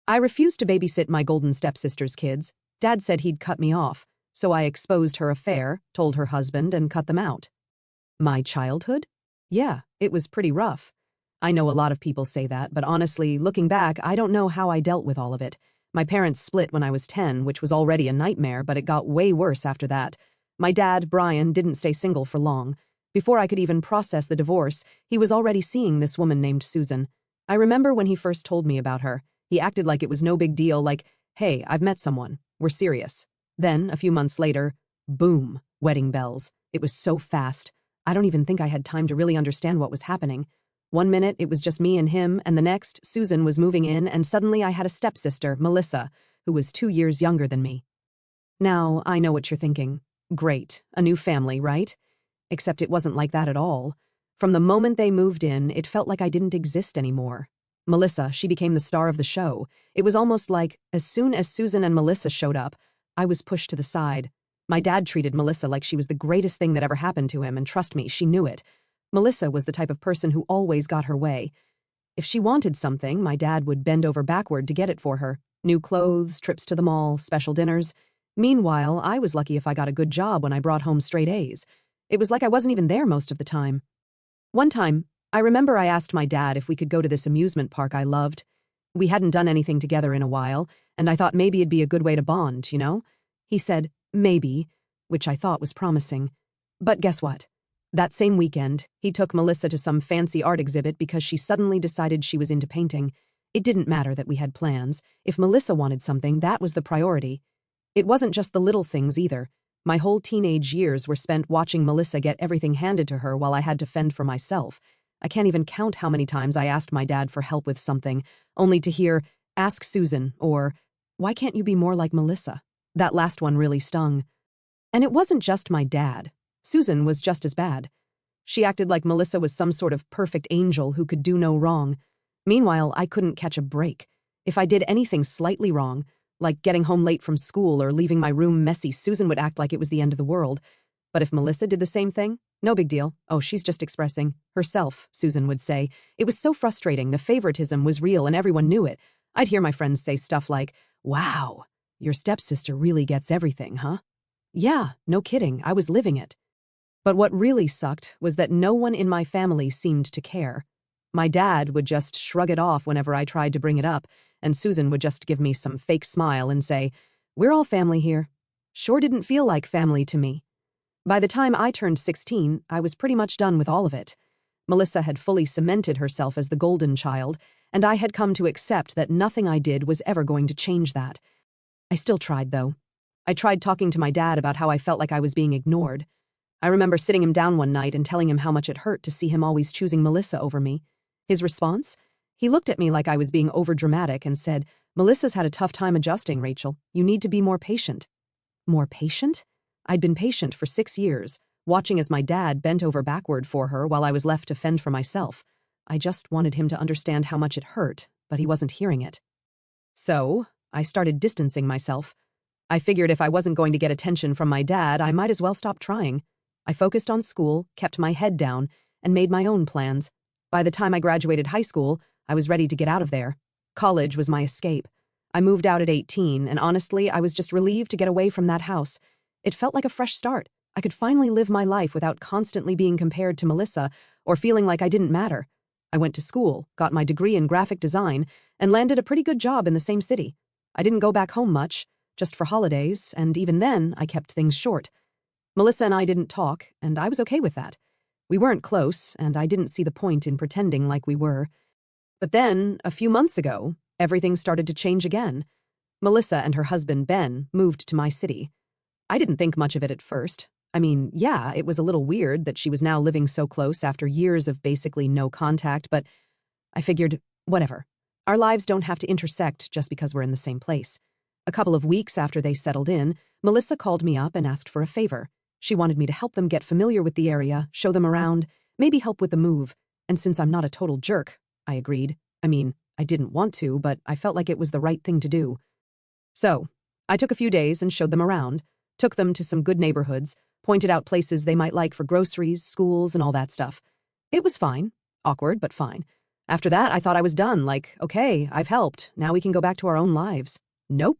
I refused to babysit my golden stepsister's kids. Dad said he'd cut me off, so I exposed her affair, told her husband, and cut them out. My childhood? Yeah, it was pretty rough. I know a lot of people say that, but honestly, looking back, I don't know how I dealt with all of it. My parents split when I was 10, which was already a nightmare, but it got way worse after that. My dad, Brian, didn't stay single for long. Before I could even process the divorce, he was already seeing this woman named Susan. I remember when he first told me about her. He acted like it was no big deal, like, hey, I've met someone. We're serious. Then, a few months later, boom, wedding bells. It was so fast. I don't even think I had time to really understand what was happening. One minute, it was just me and him, and the next, Susan was moving in, and suddenly I had a stepsister, Melissa, who was 2 years younger than me. Now, I know what you're thinking. Great, a new family, right? Except it wasn't like that at all. From the moment they moved in, it felt like I didn't exist anymore. Melissa, she became the star of the show. It was almost like, as soon as Susan and Melissa showed up, I was pushed to the side. My dad treated Melissa like she was the greatest thing that ever happened to him, and trust me, she knew it. Melissa was the type of person who always got her way. If she wanted something, my dad would bend over backward to get it for her. New clothes, trips to the mall, special dinners. Meanwhile, I was lucky if I got a good job when I brought home straight A's. It was like I wasn't even there most of the time. One time, I remember I asked my dad if we could go to this amusement park I loved. We hadn't done anything together in a while, and I thought maybe it'd be a good way to bond, you know? He said, maybe, which I thought was promising. But guess what? That same weekend, he took Melissa to some fancy art exhibit because she suddenly decided she was into painting. It didn't matter that we had plans. If Melissa wanted something, that was the priority. It wasn't just the little things either. My whole teenage years were spent watching Melissa get everything handed to her while I had to fend for myself. I can't even count how many times I asked my dad for help with something, only to hear, ask Susan, or, why can't you be more like Melissa? That last one really stung. And it wasn't just my dad. Susan was just as bad. She acted like Melissa was some sort of perfect angel who could do no wrong. Meanwhile, I couldn't catch a break. If I did anything slightly wrong, like getting home late from school or leaving my room messy, Susan would act like it was the end of the world. But if Melissa did the same thing, no big deal. Oh, she's just expressing herself, Susan would say. It was so frustrating. The favoritism was real and everyone knew it. I'd hear my friends say stuff like, wow, your stepsister really gets everything, huh? Yeah, no kidding. I was living it. But what really sucked was that no one in my family seemed to care. My dad would just shrug it off whenever I tried to bring it up, and Susan would just give me some fake smile and say, we're all family here. Sure didn't feel like family to me. By the time I turned 16, I was pretty much done with all of it. Melissa had fully cemented herself as the golden child, and I had come to accept that nothing I did was ever going to change that. I still tried, though. I tried talking to my dad about how I felt like I was being ignored. I remember sitting him down one night and telling him how much it hurt to see him always choosing Melissa over me. His response? He looked at me like I was being overdramatic and said, Melissa's had a tough time adjusting, Rachel. You need to be more patient. More patient? I'd been patient for 6 years, watching as my dad bent over backward for her while I was left to fend for myself. I just wanted him to understand how much it hurt, but he wasn't hearing it. So, I started distancing myself. I figured if I wasn't going to get attention from my dad, I might as well stop trying. I focused on school, kept my head down, and made my own plans. By the time I graduated high school, I was ready to get out of there. College was my escape. I moved out at 18, and honestly, I was just relieved to get away from that house. It felt like a fresh start. I could finally live my life without constantly being compared to Melissa or feeling like I didn't matter. I went to school, got my degree in graphic design, and landed a pretty good job in the same city. I didn't go back home much, just for holidays, and even then, I kept things short. Melissa and I didn't talk, and I was okay with that. We weren't close, and I didn't see the point in pretending like we were. But then, a few months ago, everything started to change again. Melissa and her husband, Ben, moved to my city. I didn't think much of it at first. I mean, yeah, it was a little weird that she was now living so close after years of basically no contact, but I figured, whatever. Our lives don't have to intersect just because we're in the same place. A couple of weeks after they settled in, Melissa called me up and asked for a favor. She wanted me to help them get familiar with the area, show them around, maybe help with the move. And since I'm not a total jerk, I agreed. I mean, I didn't want to, but I felt like it was the right thing to do. So, I took a few days and showed them around, took them to some good neighborhoods, pointed out places they might like for groceries, schools, and all that stuff. It was fine. Awkward, but fine. After that, I thought I was done, like, okay, I've helped, now we can go back to our own lives. Nope.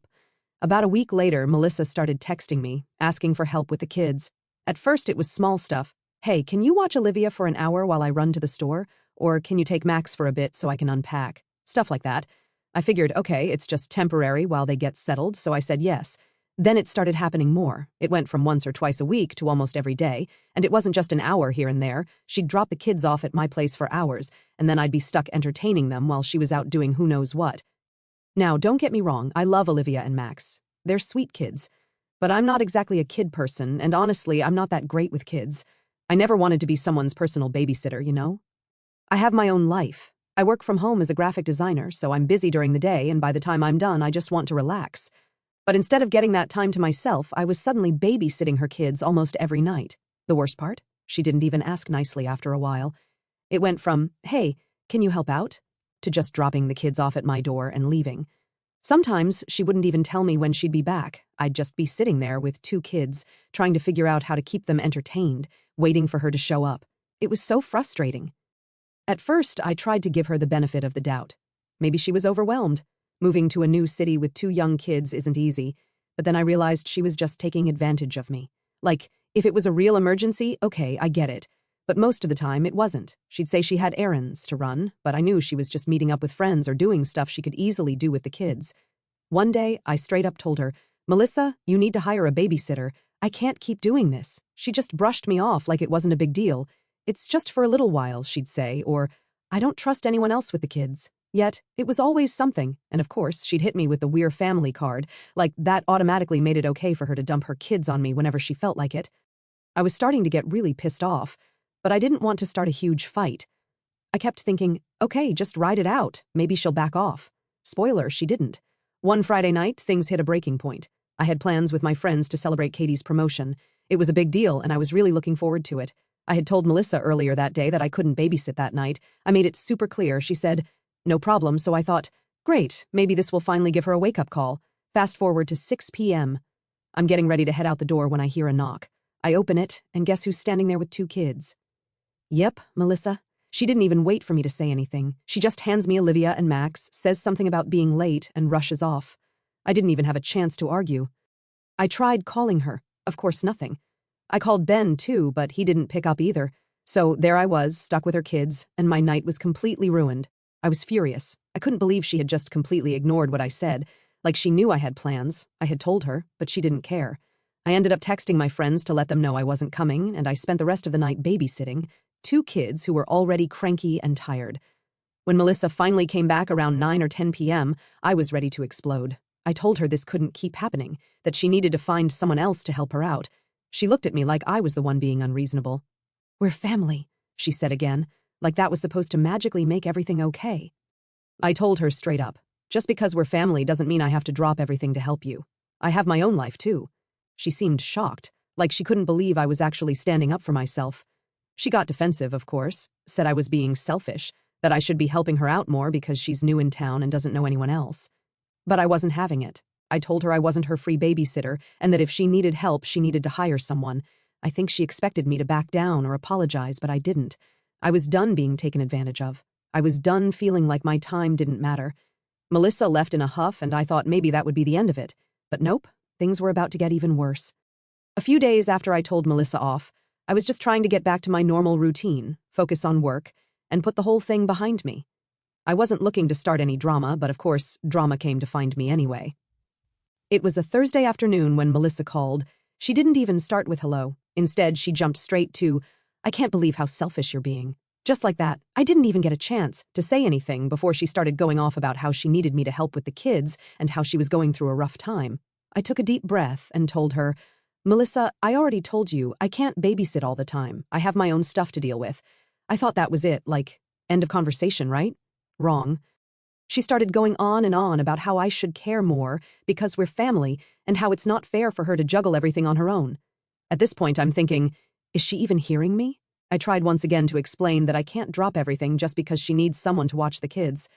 About a week later, Melissa started texting me, asking for help with the kids. At first, it was small stuff. Hey, can you watch Olivia for an hour while I run to the store? Or can you take Max for a bit so I can unpack? Stuff like that. I figured, okay, it's just temporary while they get settled, so I said yes. Then it started happening more. It went from once or twice a week to almost every day, and it wasn't just an hour here and there. She'd drop the kids off at my place for hours, and then I'd be stuck entertaining them while she was out doing who knows what. Now, don't get me wrong, I love Olivia and Max. They're sweet kids. But I'm not exactly a kid person, and honestly, I'm not that great with kids. I never wanted to be someone's personal babysitter, you know? I have my own life. I work from home as a graphic designer, so I'm busy during the day, and by the time I'm done, I just want to relax. But instead of getting that time to myself, I was suddenly babysitting her kids almost every night. The worst part? She didn't even ask nicely after a while. It went from, hey, can you help out? To just dropping the kids off at my door and leaving. Sometimes she wouldn't even tell me when she'd be back. I'd just be sitting there with 2 kids, trying to figure out how to keep them entertained, waiting for her to show up. It was so frustrating. At first, I tried to give her the benefit of the doubt. Maybe she was overwhelmed. Moving to a new city with 2 young kids isn't easy, but then I realized she was just taking advantage of me. Like, if it was a real emergency, okay, I get it. But most of the time, it wasn't. She'd say she had errands to run, but I knew she was just meeting up with friends or doing stuff she could easily do with the kids. One day, I straight up told her, Melissa, you need to hire a babysitter. I can't keep doing this. She just brushed me off like it wasn't a big deal. It's just for a little while, she'd say, or, I don't trust anyone else with the kids. Yet, it was always something, and of course, she'd hit me with the We're Family card, like that automatically made it okay for her to dump her kids on me whenever she felt like it. I was starting to get really pissed off, but I didn't want to start a huge fight. I kept thinking, okay, just ride it out, maybe she'll back off. Spoiler, she didn't. One Friday night, things hit a breaking point. I had plans with my friends to celebrate Katie's promotion. It was a big deal, and I was really looking forward to it. I had told Melissa earlier that day that I couldn't babysit that night. I made it super clear. She said, no problem, so I thought, great, maybe this will finally give her a wake-up call. Fast forward to 6 p.m. I'm getting ready to head out the door when I hear a knock. I open it, and guess who's standing there with 2 kids? Yep, Melissa. She didn't even wait for me to say anything. She just hands me Olivia and Max, says something about being late, and rushes off. I didn't even have a chance to argue. I tried calling her. Of course, nothing. I called Ben, too, but he didn't pick up either. So there I was, stuck with her kids, and my night was completely ruined. I was furious. I couldn't believe she had just completely ignored what I said. Like she knew I had plans. I had told her, but she didn't care. I ended up texting my friends to let them know I wasn't coming, and I spent the rest of the night babysitting 2 kids who were already cranky and tired. When Melissa finally came back around 9 or 10 p.m., I was ready to explode. I told her this couldn't keep happening, that she needed to find someone else to help her out. She looked at me like I was the one being unreasonable. We're family, she said again, like that was supposed to magically make everything okay. I told her straight up, just because we're family doesn't mean I have to drop everything to help you. I have my own life too. She seemed shocked, like she couldn't believe I was actually standing up for myself. She got defensive, of course, said I was being selfish, that I should be helping her out more because she's new in town and doesn't know anyone else. But I wasn't having it. I told her I wasn't her free babysitter and that if she needed help, she needed to hire someone. I think she expected me to back down or apologize, but I didn't. I was done being taken advantage of. I was done feeling like my time didn't matter. Melissa left in a huff, and I thought maybe that would be the end of it. But nope, things were about to get even worse. A few days after I told Melissa off, I was just trying to get back to my normal routine, focus on work, and put the whole thing behind me. I wasn't looking to start any drama, but of course, drama came to find me anyway. It was a Thursday afternoon when Melissa called. She didn't even start with hello. Instead, she jumped straight to, I can't believe how selfish you're being. Just like that, I didn't even get a chance to say anything before she started going off about how she needed me to help with the kids and how she was going through a rough time. I took a deep breath and told her, Melissa, I already told you, I can't babysit all the time. I have my own stuff to deal with. I thought that was it, like, end of conversation, right? Wrong. She started going on and on about how I should care more because we're family and how it's not fair for her to juggle everything on her own. At this point, I'm thinking, is she even hearing me? I tried once again to explain that I can't drop everything just because she needs someone to watch the kids.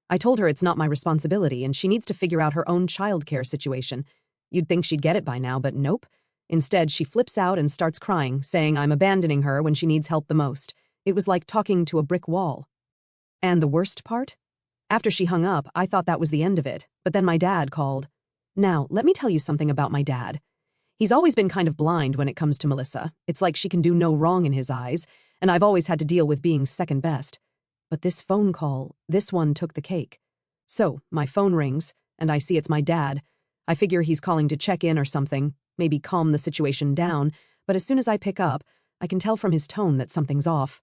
I told her it's not my responsibility and she needs to figure out her own childcare situation. You'd think she'd get it by now, but nope. Instead, she flips out and starts crying, saying I'm abandoning her when she needs help the most. It was like talking to a brick wall. And the worst part? After she hung up, I thought that was the end of it, but then my dad called. Now, let me tell you something about my dad. He's always been kind of blind when it comes to Melissa. It's like she can do no wrong in his eyes, and I've always had to deal with being second best. But this phone call, this one took the cake. So, my phone rings, and I see it's my dad. I figure he's calling to check in or something, maybe calm the situation down, but as soon as I pick up, I can tell from his tone that something's off.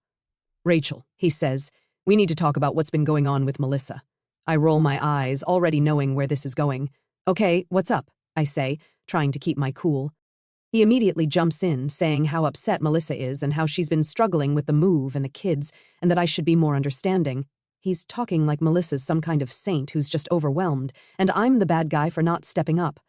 "Rachel," he says, "we need to talk about what's been going on with Melissa." I roll my eyes, already knowing where this is going. "Okay, what's up?" I say, trying to keep my cool. He immediately jumps in, saying how upset Melissa is and how she's been struggling with the move and the kids, and that I should be more understanding. He's talking like Melissa's some kind of saint who's just overwhelmed, and I'm the bad guy for not stepping up.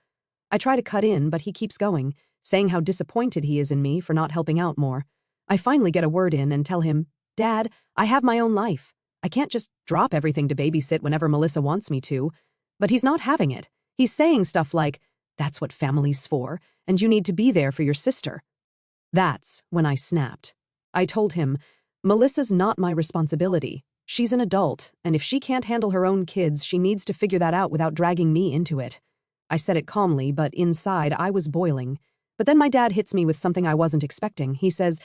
I try to cut in, but he keeps going, saying how disappointed he is in me for not helping out more. I finally get a word in and tell him, "Dad, I have my own life. I can't just drop everything to babysit whenever Melissa wants me to." But he's not having it. He's saying stuff like, "That's what family's for, and you need to be there for your sister." That's when I snapped. I told him, "Melissa's not my responsibility. She's an adult, and if she can't handle her own kids, she needs to figure that out without dragging me into it." I said it calmly, but inside I was boiling. But then my dad hits me with something I wasn't expecting. He says,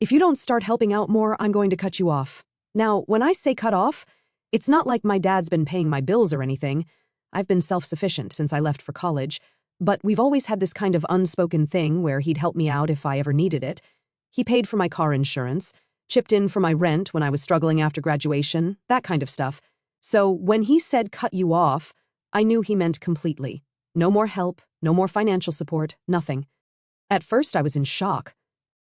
"If you don't start helping out more, I'm going to cut you off." Now, when I say cut off, it's not like my dad's been paying my bills or anything. I've been self-sufficient since I left for college, but we've always had this kind of unspoken thing where he'd help me out if I ever needed it. He paid for my car insurance, chipped in for my rent when I was struggling after graduation, that kind of stuff. So when he said cut you off, I knew he meant completely. No more help, no more financial support, nothing. At first I was in shock.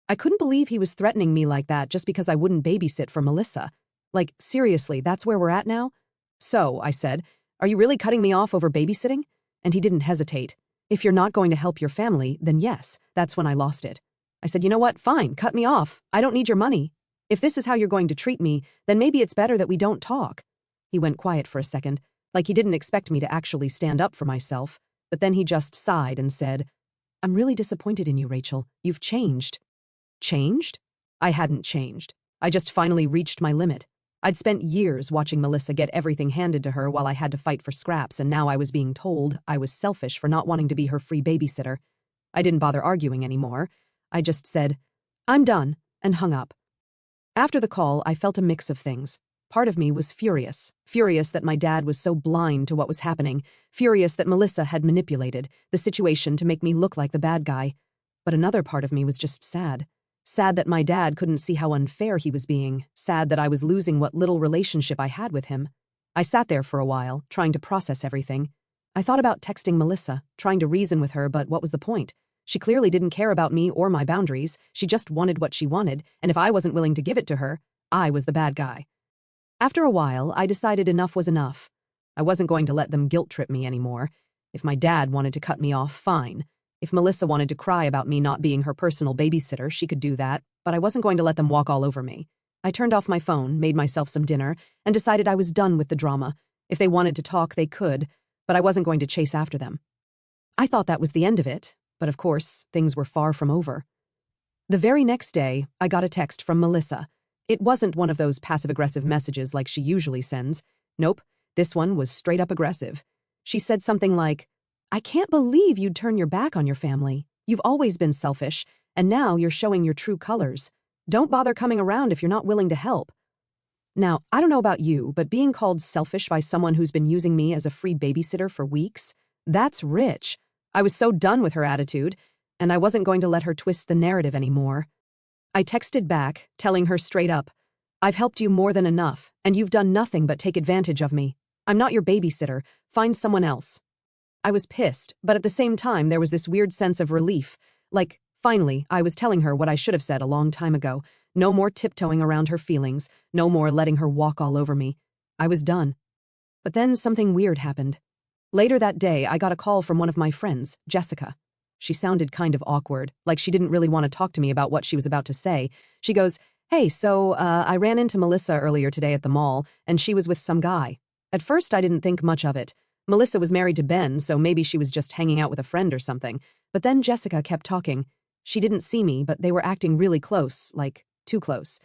I couldn't believe he was threatening me like that just because I wouldn't babysit for Melissa. Like, seriously, that's where we're at now? "So," I said, "are you really cutting me off over babysitting?" And he didn't hesitate. "If you're not going to help your family, then yes." That's when I lost it. I said, "You know what? Fine, cut me off. I don't need your money. If this is how you're going to treat me, then maybe it's better that we don't talk." He went quiet for a second, like he didn't expect me to actually stand up for myself, but then he just sighed and said, "I'm really disappointed in you, Rachel. You've changed." Changed? I hadn't changed. I just finally reached my limit. I'd spent years watching Melissa get everything handed to her while I had to fight for scraps, and now I was being told I was selfish for not wanting to be her free babysitter. I didn't bother arguing anymore. I just said, "I'm done," and hung up. After the call, I felt a mix of things. Part of me was furious that my dad was so blind to what was happening, furious that Melissa had manipulated the situation to make me look like the bad guy. But another part of me was just sad that my dad couldn't see how unfair he was being, sad that I was losing what little relationship I had with him. I sat there for a while, trying to process everything. I thought about texting Melissa, trying to reason with her, but what was the point? She clearly didn't care about me or my boundaries. She just wanted what she wanted, and if I wasn't willing to give it to her, I was the bad guy. After a while, I decided enough was enough. I wasn't going to let them guilt-trip me anymore. If my dad wanted to cut me off, fine. If Melissa wanted to cry about me not being her personal babysitter, she could do that, but I wasn't going to let them walk all over me. I turned off my phone, made myself some dinner, and decided I was done with the drama. If they wanted to talk, they could, but I wasn't going to chase after them. I thought that was the end of it, but of course, things were far from over. The very next day, I got a text from Melissa. It wasn't one of those passive-aggressive messages like she usually sends. Nope, this one was straight-up aggressive. She said something like, "I can't believe you'd turn your back on your family. You've always been selfish, and now you're showing your true colors. Don't bother coming around if you're not willing to help." Now, I don't know about you, but being called selfish by someone who's been using me as a free babysitter for weeks, that's rich. I was so done with her attitude, and I wasn't going to let her twist the narrative anymore. I texted back, telling her straight up, "I've helped you more than enough, and you've done nothing but take advantage of me. I'm not your babysitter. Find someone else." I was pissed, but at the same time there was this weird sense of relief. Like, finally, I was telling her what I should have said a long time ago. No more tiptoeing around her feelings, no more letting her walk all over me. I was done. But then something weird happened. Later that day, I got a call from one of my friends, Jessica. She sounded kind of awkward, like she didn't really want to talk to me about what she was about to say. She goes, "Hey, so I ran into Melissa earlier today at the mall, and she was with some guy." At first, I didn't think much of it. Melissa was married to Ben, so maybe she was just hanging out with a friend or something. But then Jessica kept talking. She didn't see me, but they were acting really close, like too close.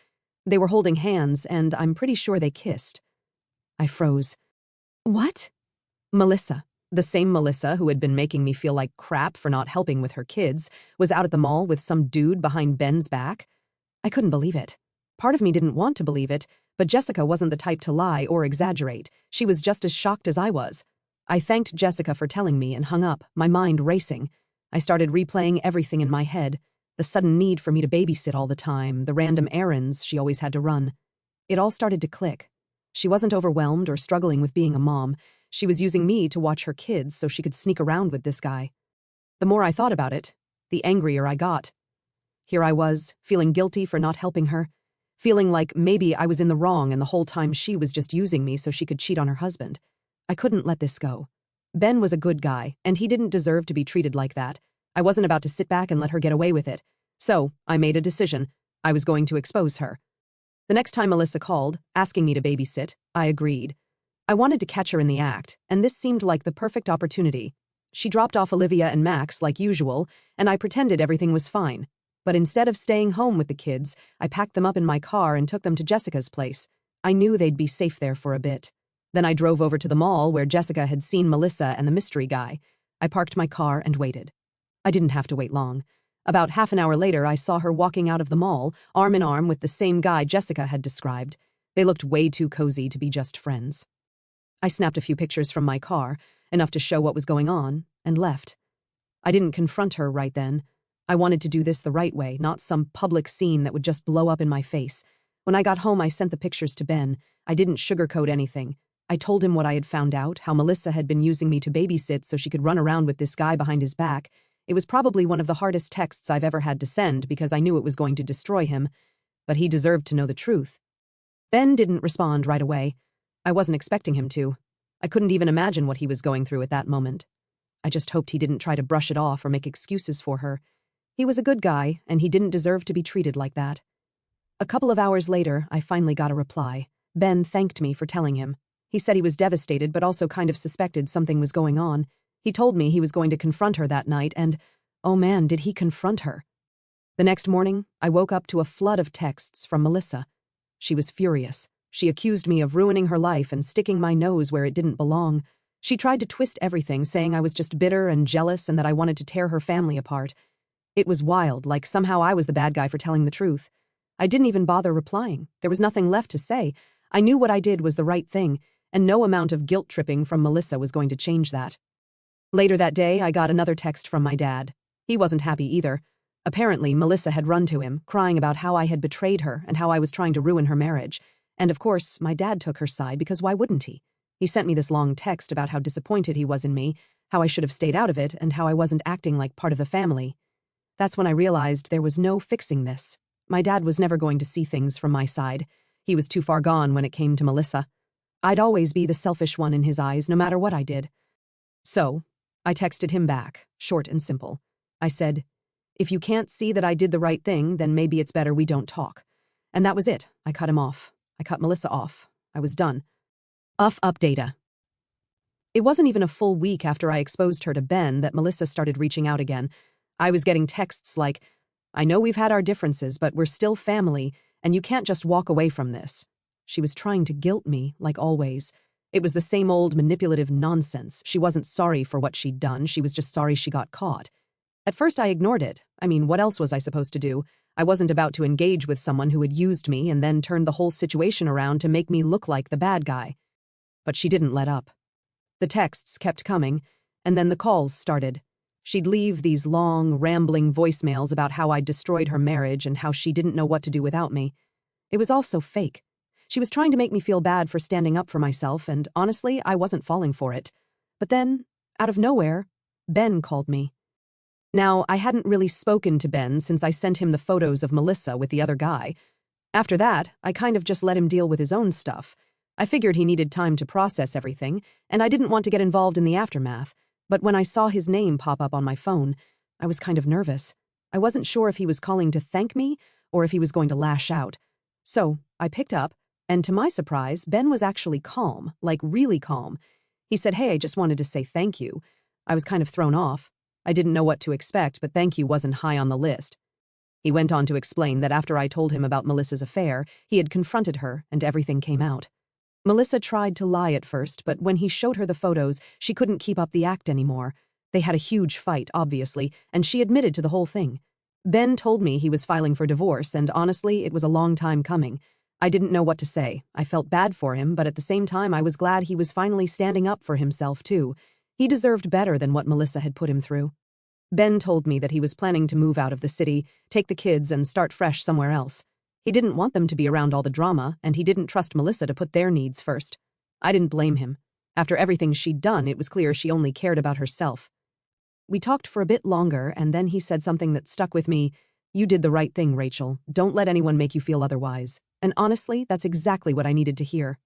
They were holding hands, and I'm pretty sure they kissed. I froze. What? Melissa, the same Melissa who had been making me feel like crap for not helping with her kids, was out at the mall with some dude behind Ben's back? I couldn't believe it. Part of me didn't want to believe it, but Jessica wasn't the type to lie or exaggerate. She was just as shocked as I was. I thanked Jessica for telling me and hung up, my mind racing. I started replaying everything in my head, the sudden need for me to babysit all the time, the random errands she always had to run. It all started to click. She wasn't overwhelmed or struggling with being a mom. She was using me to watch her kids so she could sneak around with this guy. The more I thought about it, the angrier I got. Here I was, feeling guilty for not helping her, feeling like maybe I was in the wrong and the whole time she was just using me so she could cheat on her husband. I couldn't let this go. Ben was a good guy, and he didn't deserve to be treated like that. I wasn't about to sit back and let her get away with it. So, I made a decision. I was going to expose her. The next time Melissa called, asking me to babysit, I agreed. I wanted to catch her in the act, and this seemed like the perfect opportunity. She dropped off Olivia and Max like usual, and I pretended everything was fine. But instead of staying home with the kids, I packed them up in my car and took them to Jessica's place. I knew they'd be safe there for a bit. Then I drove over to the mall where Jessica had seen Melissa and the mystery guy. I parked my car and waited. I didn't have to wait long. About half an hour later, I saw her walking out of the mall, arm in arm with the same guy Jessica had described. They looked way too cozy to be just friends. I snapped a few pictures from my car, enough to show what was going on, and left. I didn't confront her right then. I wanted to do this the right way, not some public scene that would just blow up in my face. When I got home, I sent the pictures to Ben. I didn't sugarcoat anything. I told him what I had found out, how Melissa had been using me to babysit so she could run around with this guy behind his back. It was probably one of the hardest texts I've ever had to send because I knew it was going to destroy him. But he deserved to know the truth. Ben didn't respond right away. I wasn't expecting him to. I couldn't even imagine what he was going through at that moment. I just hoped he didn't try to brush it off or make excuses for her. He was a good guy, and he didn't deserve to be treated like that. A couple of hours later, I finally got a reply. Ben thanked me for telling him. He said he was devastated but also kind of suspected something was going on. He told me he was going to confront her that night and, oh man, did he confront her. The next morning, I woke up to a flood of texts from Melissa. She was furious. She accused me of ruining her life and sticking my nose where it didn't belong. She tried to twist everything, saying I was just bitter and jealous and that I wanted to tear her family apart. It was wild, like somehow I was the bad guy for telling the truth. I didn't even bother replying. There was nothing left to say. I knew what I did was the right thing, and no amount of guilt-tripping from Melissa was going to change that. Later that day, I got another text from my dad. He wasn't happy either. Apparently, Melissa had run to him, crying about how I had betrayed her and how I was trying to ruin her marriage. And of course, my dad took her side because why wouldn't he? He sent me this long text about how disappointed he was in me, how I should have stayed out of it, and how I wasn't acting like part of the family. That's when I realized there was no fixing this. My dad was never going to see things from my side. He was too far gone when it came to Melissa. I'd always be the selfish one in his eyes, no matter what I did. So, I texted him back, short and simple. I said, "If you can't see that I did the right thing, then maybe it's better we don't talk." And that was it. I cut him off. I cut Melissa off. I was done. Updata. It wasn't even a full week after I exposed her to Ben that Melissa started reaching out again. I was getting texts like, "I know we've had our differences, but we're still family, and you can't just walk away from this." She was trying to guilt me, like always. It was the same old manipulative nonsense. She wasn't sorry for what she'd done, she was just sorry she got caught. At first I ignored it. I mean, what else was I supposed to do? I wasn't about to engage with someone who had used me and then turned the whole situation around to make me look like the bad guy. But she didn't let up. The texts kept coming, and then the calls started. She'd leave these long, rambling voicemails about how I'd destroyed her marriage and how she didn't know what to do without me. It was all so fake. She was trying to make me feel bad for standing up for myself, and honestly, I wasn't falling for it. But then, out of nowhere, Ben called me. Now, I hadn't really spoken to Ben since I sent him the photos of Melissa with the other guy. After that, I kind of just let him deal with his own stuff. I figured he needed time to process everything, and I didn't want to get involved in the aftermath. But when I saw his name pop up on my phone, I was kind of nervous. I wasn't sure if he was calling to thank me or if he was going to lash out. So, I picked up, and to my surprise, Ben was actually calm, like really calm. He said, "Hey, I just wanted to say thank you." I was kind of thrown off. I didn't know what to expect, but thank you wasn't high on the list. He went on to explain that after I told him about Melissa's affair, he had confronted her and everything came out. Melissa tried to lie at first, but when he showed her the photos, she couldn't keep up the act anymore. They had a huge fight, obviously, and she admitted to the whole thing. Ben told me he was filing for divorce, and honestly, it was a long time coming. I didn't know what to say. I felt bad for him, but at the same time, I was glad he was finally standing up for himself, too. He deserved better than what Melissa had put him through. Ben told me that he was planning to move out of the city, take the kids, and start fresh somewhere else. He didn't want them to be around all the drama, and he didn't trust Melissa to put their needs first. I didn't blame him. After everything she'd done, it was clear she only cared about herself. We talked for a bit longer, and then he said something that stuck with me. "You did the right thing, Rachel. Don't let anyone make you feel otherwise." And honestly, that's exactly what I needed to hear.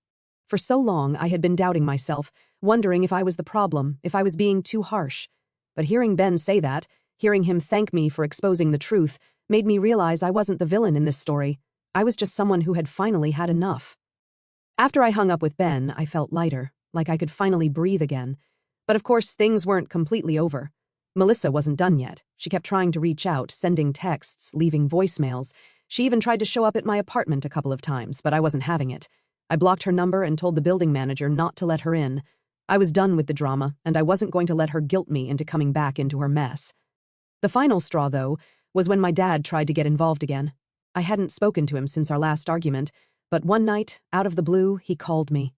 For so long, I had been doubting myself, wondering if I was the problem, if I was being too harsh. But hearing Ben say that, hearing him thank me for exposing the truth, made me realize I wasn't the villain in this story. I was just someone who had finally had enough. After I hung up with Ben, I felt lighter, like I could finally breathe again. But of course, things weren't completely over. Melissa wasn't done yet. She kept trying to reach out, sending texts, leaving voicemails. She even tried to show up at my apartment a couple of times, but I wasn't having it. I blocked her number and told the building manager not to let her in. I was done with the drama, and I wasn't going to let her guilt me into coming back into her mess. The final straw, though, was when my dad tried to get involved again. I hadn't spoken to him since our last argument, but one night, out of the blue, he called me.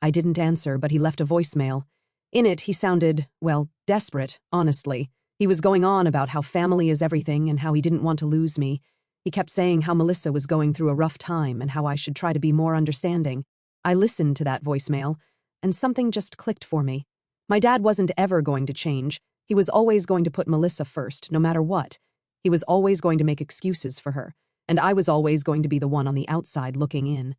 I didn't answer, but he left a voicemail. In it, he sounded, well, desperate, honestly. He was going on about how family is everything and how he didn't want to lose me. He kept saying how Melissa was going through a rough time and how I should try to be more understanding. I listened to that voicemail, and something just clicked for me. My dad wasn't ever going to change. He was always going to put Melissa first, no matter what. He was always going to make excuses for her, and I was always going to be the one on the outside looking in.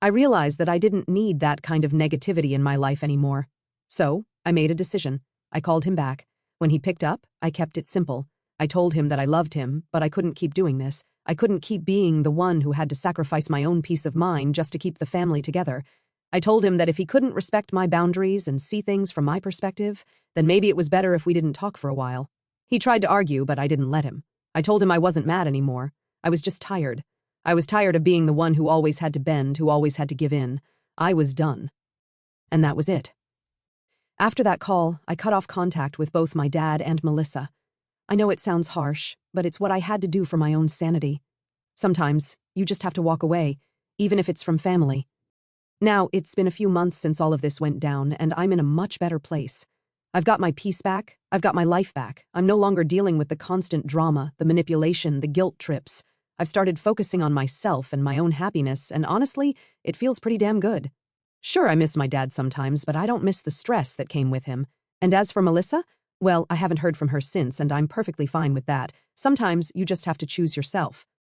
I realized that I didn't need that kind of negativity in my life anymore. So, I made a decision. I called him back. When he picked up, I kept it simple. I told him that I loved him, but I couldn't keep doing this. I couldn't keep being the one who had to sacrifice my own peace of mind just to keep the family together. I told him that if he couldn't respect my boundaries and see things from my perspective, then maybe it was better if we didn't talk for a while. He tried to argue, but I didn't let him. I told him I wasn't mad anymore. I was just tired. I was tired of being the one who always had to bend, who always had to give in. I was done. And that was it. After that call, I cut off contact with both my dad and Melissa. I know it sounds harsh, but it's what I had to do for my own sanity. Sometimes, you just have to walk away, even if it's from family. Now, it's been a few months since all of this went down, and I'm in a much better place. I've got my peace back, I've got my life back. I'm no longer dealing with the constant drama, the manipulation, the guilt trips. I've started focusing on myself and my own happiness, and honestly, it feels pretty damn good. Sure, I miss my dad sometimes, but I don't miss the stress that came with him. And as for Melissa, well, I haven't heard from her since, and I'm perfectly fine with that. Sometimes you just have to choose yourself.